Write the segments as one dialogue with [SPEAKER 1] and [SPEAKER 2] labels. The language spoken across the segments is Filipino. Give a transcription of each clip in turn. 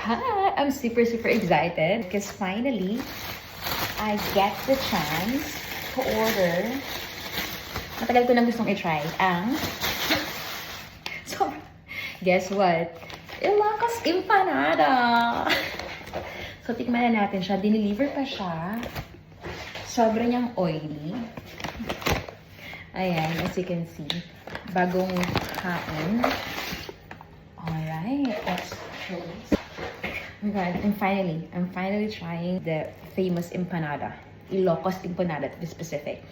[SPEAKER 1] Hi! I'm super excited because finally, I get the chance to order. Matagal ko nang gustong i-try ang... So, guess what? Ilocos Empanada! So, tikman na natin siya. Dineliver pa siya. Sobrang niyang oily. Ayan, as you can see. Bagong kain. Alright, let's try this. Oh my God, I'm finally trying the famous empanada. Ilocos Empanada to be specific.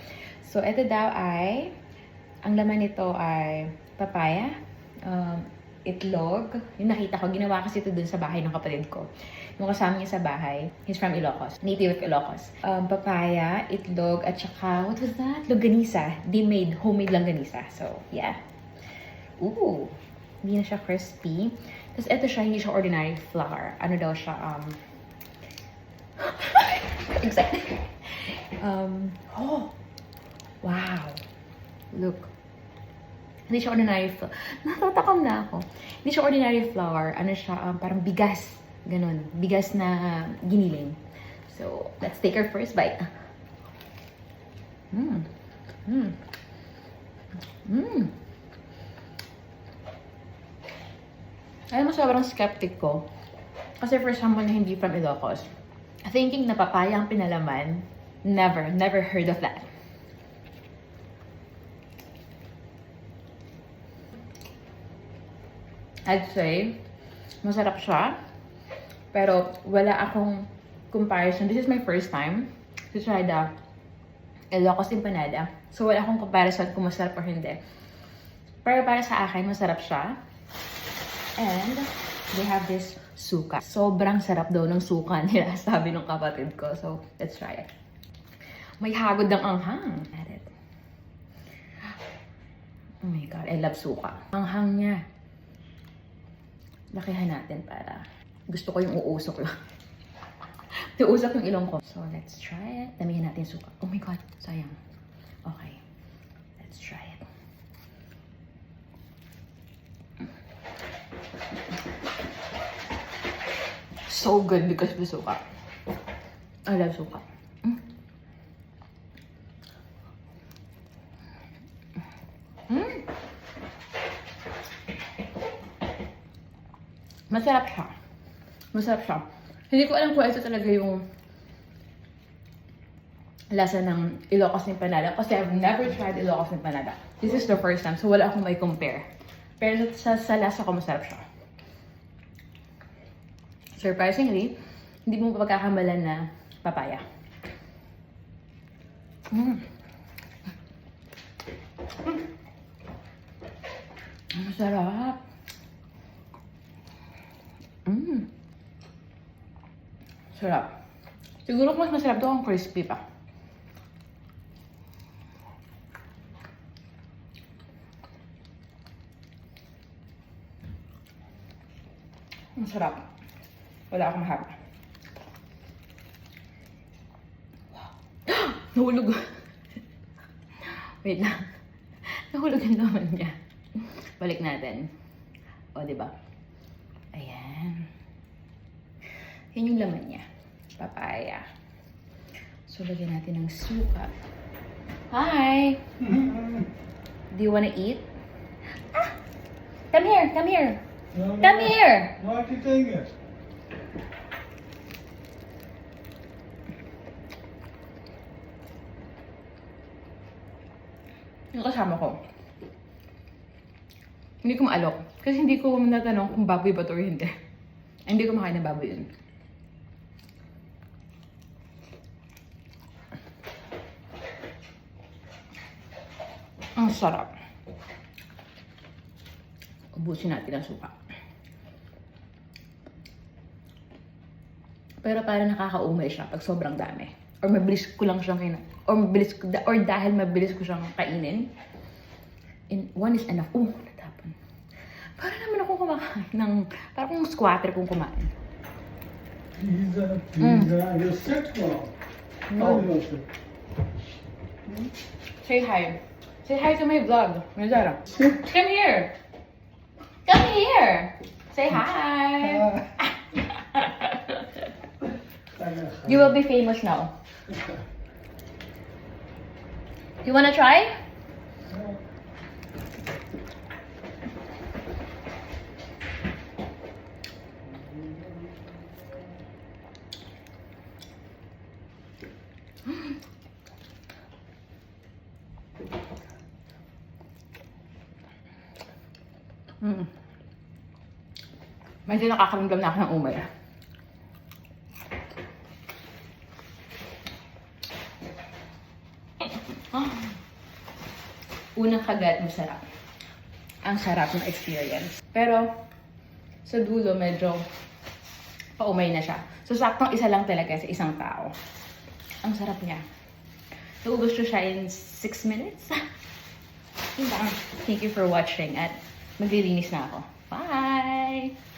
[SPEAKER 1] So, ito daw ay, ang laman nito ay papaya, itlog. Yung nakita ko, ginawa kasi ito dun sa bahay ng kapatid ko. Yung kasama niya sa bahay, he's from Ilocos, native of Ilocos. Papaya, itlog, at saka, what was that? Longganisa. They made homemade longganisa. So, yeah. Ooh, hindi na siya crispy. Tapos ito siya, hindi siya ordinary flour. Ano daw siya, exactly. Oh, wow. Look. Hindi siya ordinary flour. Natatakam na ako. Hindi siya ordinary flour. Ano siya, parang bigas. Ganon. Bigas na giniling. So, let's take our first bite. Alam mo, sobrang skeptic ko. Kasi for someone na hindi from Ilocos, thinking na papaya ang pinalaman, never heard of that. I'd say, masarap siya. Pero wala akong comparison. This is my first time to try the Ilocos Empanada. So wala akong comparison kung masarap or hindi. Pero para sa akin, masarap siya. And they have this suka. Sobrang sarap daw ng suka nila, sabi ng kapatid ko. So, let's try it. May hagod ng anghang. Edit. Oh my God, I love suka. Anghang niya. Lakihan natin para gusto ko yung uusok lang. Uusok yung ilong ko. So, let's try it. Damihan natin suka. Oh my God, sayang. Okay. Let's try it. So good because of the suka. I love suka. Masarap siya. Masarap siya. Hindi ko alam kung ito talaga yung lasa ng Ilocos Empanada kasi I've never tried Ilocos Empanada. This is the first time, so wala akong may compare. Pero sa lasa ko, masarap siya. Surprisingly, hindi mo pagkakamalan na papaya. Masarap. Sarap. Siguro mas masarap to kung crispy pa. Masarap. Wala akong mahaba. Wow. Nahulog. Wait lang. Nahulog ang laman niya. Balik natin. O, diba? Ayan. Yan yung laman niya. Papaya. So, lagyan natin ng suka. Hi! Do you wanna eat? Ah! Come here! Come here!
[SPEAKER 2] No,
[SPEAKER 1] Come here!
[SPEAKER 2] Why are you doing it?
[SPEAKER 1] Yung kasama ko. Hindi ko maalok. Kasi hindi ko natanong kung baboy ba ito or hindi. Hindi ko makain ng baboy yun. Ang sarap. Ubusin natin ang suka. Pero parang nakakaumay siya pag sobrang dami. Or mabilis ko lang siyang or dahil mabilis ko siyang kainin. And one is enough. Oh, natapon. Parang naman ako kumakain ng, parang kung squatter kung kumain.
[SPEAKER 2] Pizza. You're sick now.
[SPEAKER 1] No.
[SPEAKER 2] You're sick.
[SPEAKER 1] Say hi. Say hi to my vlog. Mazara. Come here. Come here. Say hi. You will be famous now. You wanna try? Medyo nakakaramdam na ako ng umay. Unang kagat, masarap. Ang sarap ng experience. Pero, sa dulo, medyo paumay na siya. So, saktong isa lang talaga sa isang tao. Ang sarap niya. Naubos ko siya in 6 minutes. Yun lang. Thank you for watching at maglilinis na ako. Bye!